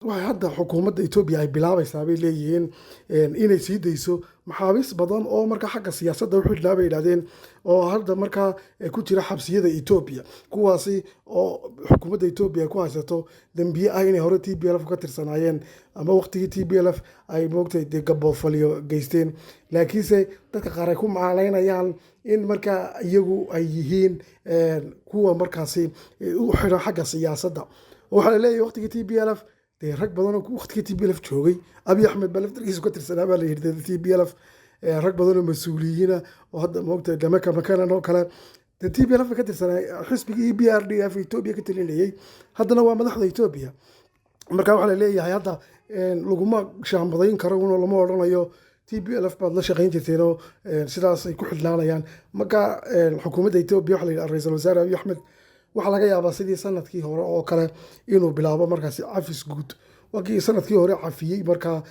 waxay hadda xukuumadda Itoobiya ay bilaabaysaa bay leeyihiin inay sii dayso maxaabiis badan oo marka xagga siyaasadda u xidhnaa bay yidhaahdeen oo hadda markaa ku jira xabsiyada Itoobiya kuwaasi oo xukuumadda Itoobiya ay ku haysato dambiye ah inay hore TPLF ka tirsanaayeen ama waqtigii TPLF ay moogtay dee gaboofaliyo geysteen laakiinse dadka qaar ay ku macaalaynayaan in markaa iyagu ay yihiin kuwa markaasi u xidhan xagga siyaasadda waxaa la leeyahay waqtigii TPLF dee rag badan oo waqtigii TPLF joogay Abiy Ahmed baa laftarkiisa ka tirsanaa baa la yidhi TPLF rag badan oo mas-uuliyiina oo hadda moogtay Demeka Makanan oo kale dee TPLF ka tirsanaa xisbigii EPRDF Itoobiya ka talinayay haddana waa madaxda Itoobiya marka waxaa la leeyahay hadda laguma shaambadayn karo oo lama odhanayo TPLF baad la shaqayn jirteen oo sidaas ay ku xidhnaanayaan marka xukuumadda Itoobiya waxaa la yidhi ra'iisul wasaare Abiy Ahmed waxaa laga yaabaa sidii sanadkii hore oo kale inuu bilaabo markaasi cafis guud wakii sanadkii hore cafiyey markaa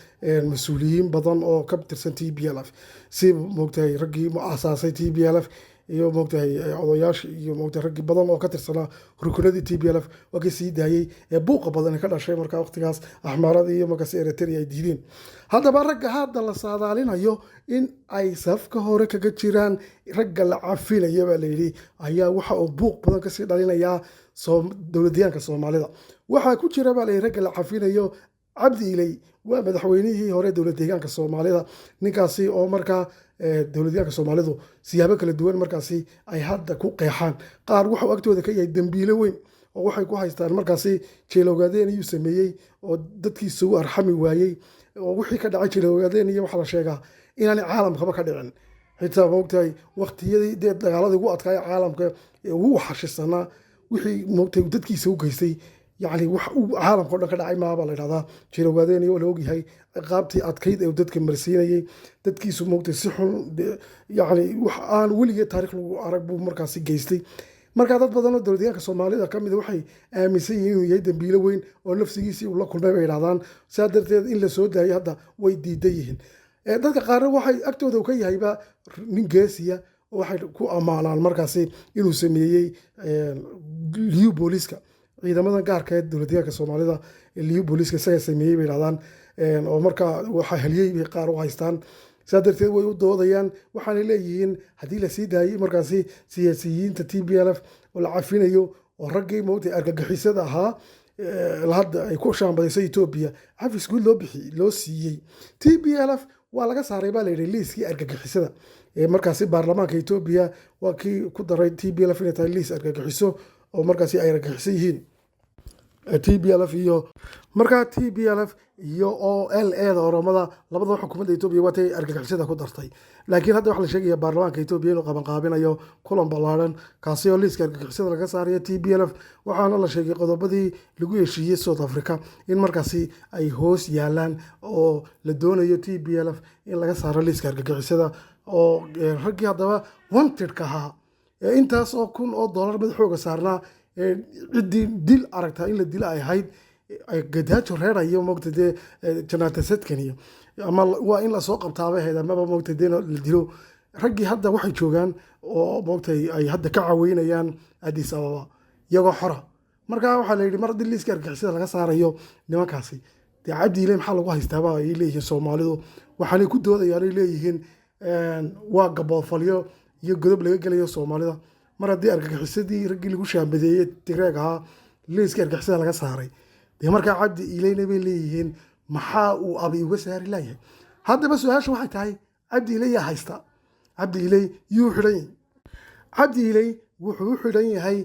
mas-uuliyiin badan oo ka tirsan TPLF si moogtahay raggii aasaasay TPLF iyo moogtahay odayaashii iyo moogtahay raggii badan oo ka tirsanaa rukunadii TPLF wakii sii daayey buuqa badan ka dhashay markaa waqtigaas axmaaradii iyo markaas Eritrea ay diideen haddaba ragga hadda la saadaalinayo in ay safka hore kaga jiraan ragga la cafinaya baa layidhi ayaa waxa uu buuq badan kasii dhalinayaa dowladyaanka Soomaalida waxaa ku jira baa layidhi ragga la cafinayo Cabdi Ilay waa madaxweynihii hore dowladdeegaanka Soomaalida ninkaasi oo markaa dowladyaanka Soomaalidu siyaabo kala duwan markaasi ay hadda ku qeexaan qaar wuxuu agtooda ka yahay dambiile weyn oo waxay ku haystaan markaasi jeelowgaadeen ayuu sameeyey oo dadkiisa u arxami waayey oo wixii ka dhacay jeelowgaadeen iyo waxaa la sheegaa inaanay caalamkaba ka dhicin xitaa moogtahay waqtiyadii dee dagaaladii ugu adkaaya caalamka ee ugu waxashisanaa wixii moogtahay dadkiisa u geystay يعني عالم كله كذا عيما بالله هذا شيلو قادين يقول هاي قابتي أتكيد أو دتك مرسيني دتك سموك تسحن يعني وحان ولي تاريخ العرب ومركزي جيستي مركزات بدنا الدولية كصومالي ذا كم يدوحي مسيين ويدا بيلوين ونفسي يسي والله كل ما بيرادان سادرت إلا سود هاي هذا ويدي ديهن دتك قارن وحي أكتر ذوكي هاي بقى نجاسية وحي كو أمانة المركزي إنه سميه ليو بوليسكا ciidamada gaarka ee dowladda Soomaalida iyo booliska isaga sameeyay bay raadaan oo marka waxa haliyay bay qaar u haystaan sadarteed way u doodayaan waxaan leeyihiin hadii la sii daayay markaasi siyaasiyiinta TPLF oo la cafinayo oo raggii moogtay argagixisada ahaa hadda ay ku shaambadaysay Itoobiya cafis guud loo siiyay TPLF waa laga saaray baa la yiri liiskii argagixisada markaasi baarlamaanka Itoobiya waa kii ku daray TPLF inay tahay liis argagixiso oo markaasi ay argagixisan yihiin TPLF iyo markaa TPLF iyo OLA da Oromada labada xukuumadda Itoobiya waa tay argagixisada ku dartay laakiin hadda waxa la sheegaya baarlamaanka Itoobiya inuu qabanqaabinayo kulan ballaaran kaasi oo liiska argagixisada laga saarayo TPLF waxaana la sheegay qodobadii lagu heshiiyey South Africa in markaasi ay hoos yaalaan oo la doonayo TPLF in laga saaro liiska argagixisada oo raggii haddaba wanted ka ahaa intaas oo kun oo dollar madaxooga saarnaa ciddii dil aragtaa in la dilo ay ahayd gadaajo reerayo moogtay janaata sadkaniyo ama waa in la soo qabtaabay ahayd amaba moogtay la dilo raggii hadda waxay joogaan oo moogtay ay hadda ka caweynayaan Addis Ababa iyagoo xora marka waxaa la yidhi mar haddii liiska argagixisada laga saarayo nimankaasi dee Cabdi Ilay maxaa lagu haystaaba ay leeyihiin Soomaalidu waxaanay ku doodayaan ay leeyihiin waa gaboofalyo iyo godob laga galayo Soomaalida mar haddii argagixisadii raggii lagu shaambadeeyay Tigreeg ahaa liiska argagixisada laga saaray dee markaa Cabdi Ilayna bay leeyihiin maxaa uu Abiy uga saari lahayd haddaba su'aashu waxay tahay Cabdi Ilay yaa haysta Cabdi Ilay yuu xidhan yahay Cabdi Ilay wuxuu xidhan yahay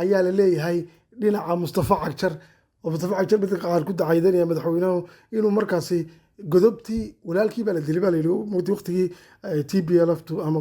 ayaa la leeyahay dhinaca Mustafa Cagjar oo Mustafa Cagjar mid qaar ku dacaydanaya madaxweynaha inuu markaasi godobtii walaalkii baa la dilay baa la yidhi muddo waqtigii TPLF ama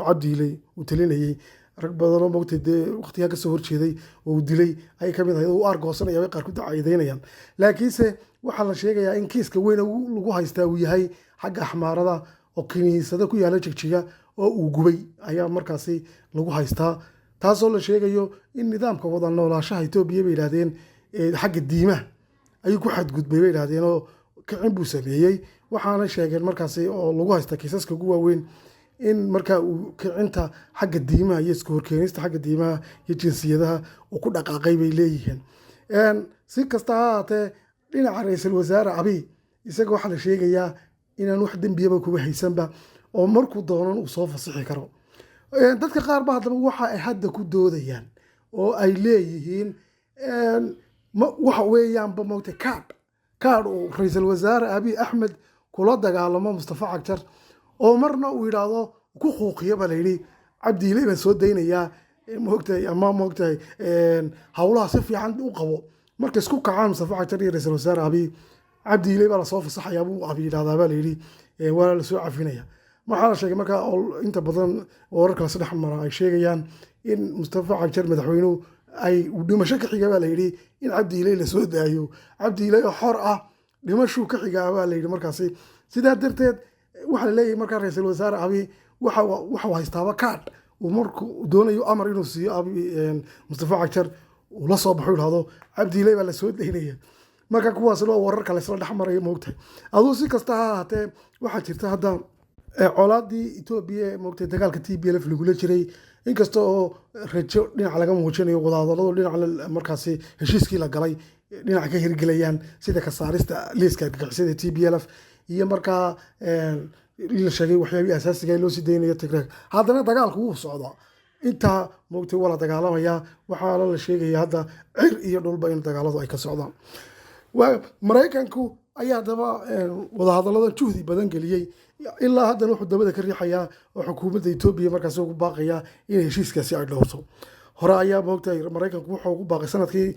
Cabdi Ilay uu talinayay rag badan oo moogtay waqtiga ka soo horjeeday oo dilay ay ka mid ahayd oo argoosanaya way qaar ku dacaydeynayaan laakiinse waxa la sheegayaa in kiiska weyn lagu haystaa uu yahay xagga axmaarada oo kiniisada ku yaala jigjiga oo uu gubay ayaa markaasi lagu haystaa taasoo la sheegayo in nidaamka wada noolaanshaha Itoobiya bay yiraahdeen xagga diimaha ay ku xadgudbay bay yiraahdeen oo kicin buu sameeyay waxaana sheegeen markaasi oo lagu haysta kiisaska ugu waaweyn in markaa uu kicinta xagga diimaha iyo isku horkeenista xagga diimaha iyo jinsiyadaha uu ku dhaqaaqay bay leeyihiin si kasta ha ahaatee dhinaca ra-iisul wasaare abiy isaga waxaa la sheegayaa inaan wax dembiyaba kuga haysanba oo markuu doonan uu soo fasixi karo. dadka qaar ba haddaba waxa ay hadda ku doodayaan oo ay leeyihiin waxa weeyaanba moogtay kaadh uu ra-iisul wasaare abiy axmed kula dagaalamo mustafa cagjar oo marna uu yidhaahdo ku quuqiya baa layidhi cabdiile baan soo daynayaa moogtahay ama moogtahay howlaha si fiican u qabo marka isku kacaan mustafa cagjar iyo ra-iisul wasaare abiy cabdiile baa lasoo fasaxayaa buu abiy yidhahdaa baa layidhi waana lasoo cafinaya. waxaa la sheegay markaa inta badan wararka la saddex mara ay sheegayaan in mustafa cagjar madaxweynuhu ay dhimasho ka xiga baa layidhi in cabdiile lasoo daayo cabdiile oo xor ah dhimashuu ka xigaa baa layidhi markaasi. sidaa darteed waxaa laleeyahay markaa ra-iisul wasaare abiy waxau haystaaba kaadh uu markuu doonayo amar inuu siiyo mustafa cagjar uu la soo baxo yidhahdo cabdiile baa lasoo daynaya. marka kuwaas loo wararka laysla dhex marayo moogtahay. aduu si kasta ha ahaatee waxaa jirta hadda colaadii Ethiopia moogtay dagaalka TPLF lagula jiray inkasta oo rajo dhinaca laga muujinayo wadahadalada dhinaca markaasi heshiiskii la galay dhinaca ka hirgelayaan sida ka saarista liiska argagixisada TPLF iyo markaa la sheegay waxyaabihii asaasiga loo sii daynayo Tigray. haddana dagaalku wuu socdaa intaa moogtay wala dagaalamaya waxaa la sheegaya hadda cir iyo dhulba in dagaaladu ay ka socdaan. maraykanku ayaa daba wadahadalada juhdi badan geliyey ilaa haddana wuxuu dabada ka riixayaa oo xukuumadda Ethiopia markaas ugu baaqaya in heshiiskaasi ay dhowrto. hore ayaa moogtay maraykanku wuxuu ugu baaqay sanadkii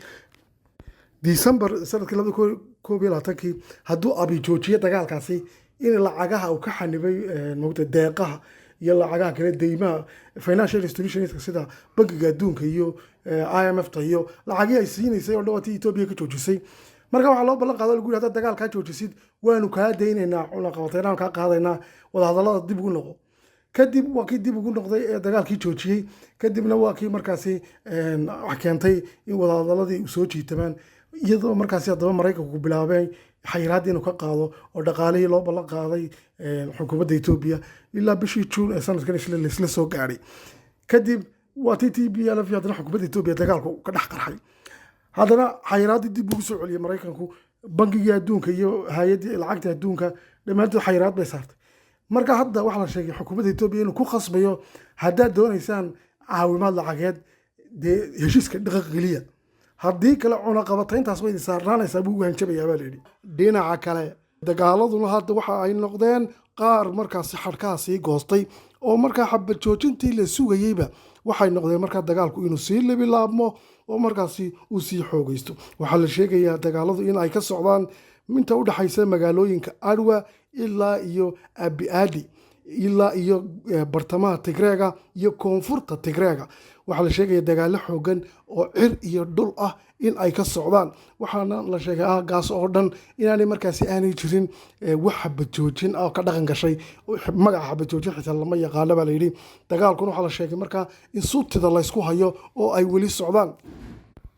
December sanadkii 2021 hadduu abiy joojiyo dagaalkaasi in lacagaha uu ka xanibay moogtay deeqaha iyo lacagaha kale deymaha financial institutions sida bangiga adduunka iyo IMF iyo lacagii ay siinaysay oo dhawaatii Ethiopia ka joojisay. marka waxaa loo ballan qaaday lagu yidhahdo dagaalkaa joojisid waanu kaa daynaynaa cunaqabateynaan kaa qaadaynaa wadahadallada dib ugu noqo. kadib waa kii dib ugu noqday ee dagaalkii joojiyey kadibna waa kii markaasi keentay in wadahadaladii soo jiitamaan iyadoo markaasi haddaba maraykanku bilaabeen xayiraadii inuu ka qaado oo dhaqaalihii loo ballan qaaday xukuumadda Ethiopia ilaa bishii June ee sanadkan isla soo gaadhay. kadib waa tii TPLF haddana xukuumadda Ethiopia dagaalku ka dhex qarxay. haddana xayiraadii dib ugu soo celiyay maraykanku bangigii adduunka iyo hay-addii lacagta adduunka dhammaantood xayiraad bay saartay. marka hadda waxaa la sheegay xukuumadda Ethiopia inuu ku khasbayo haddaad doonaysaan caawimaad lacageed dee heshiiska dhaqan geliya haddii kale cunaqabatayntaas way saarnaanaysaa buu ugu hanjabayaa baa layidhi. dhinaca kale dagaaladuna hadda waxa ay noqdeen qaar markaasi xadhkaha sii goostay oo markaa xabad joojintii la sugayeyba waxay noqdeen markaa dagaalku inuu sii libilaabmo oo markaasi uu sii xoogaysto. waxaa la sheegayaa dagaaladu in ay ka socdaan inta u dhaxaysa magaalooyinka Arwa ilaa iyo Abiadi ilaa iyo bartamaha Tigreega iyo koonfurta Tigreega. waxaa la sheegaya dagaalo xoogan oo cir iyo dhul ah in ay ka socdaan. waxaana la sheegay gaas oo dhan inaanay markaasi aanay jirin wax xabad joojin oo ka dhaqan gashay. magaca xabad joojin xitaa lama yaqaano baa layidhi. dagaalkuna waxaa la sheegay markaa in suutida laysku hayo oo ay weli socdaan.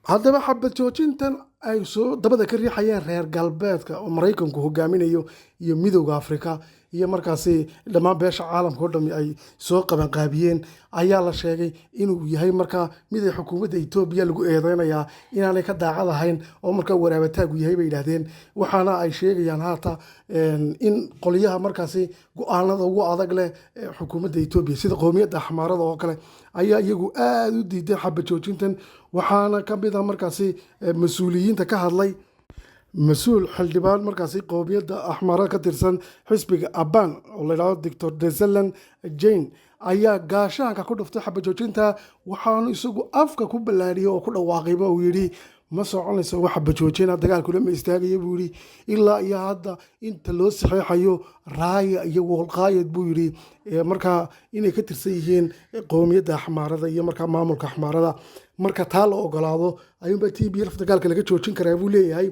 haddaba xabad joojintan ay soo dabada ka riixayeen reer galbeedka oo maraykanku hogaaminayo iyo midowda Afrika iyo markaasi dhammaan beesha caalamka oo dhami ay soo qabanqaabiyeen ayaa la sheegay inuu yahay markaa mid ay xukuumadda Ethiopia lagu eedeynayaa inaanay ka daacad ahayn oo markaa waraabitaagu yahay bay yidhaahdeen. waxaana ay sheegayaan haata in qoliyaha markaasi go-aanada ugu adag leh xukuumadda Ethiopia sida qowmiyadda axmaarada oo kale ayaa iyagu aad u diiday xabad joojintan. waxaana ka mid ah markaasi mas-uuliyiinta ka hadlay mas-uul xildhibaan markaasi qowmiyadda axmaarada ka tirsan xisbiga Aban oo la yidhahdo Dr. Desalegn Jane ayaa gaashaanka ku dhuftay xabad joojinta waxaanu isagu afka ku ballaariyay oo ku dhawaaqayba uu yidhi ma soconayso wax xabad joojina dagaalkuna ma istaagaya buu yidhi ilaa iyo hadda inta loo saxeexayo raaya iyo walqaayad buu yidhi markaa inay ka tirsan yihiin qowmiyadda axmaarada iyo markaa maamulka axmaarada. marka taa la ogolaado ayuunbaa TPLF dagaalka laga joojin karaa buu leeyahay.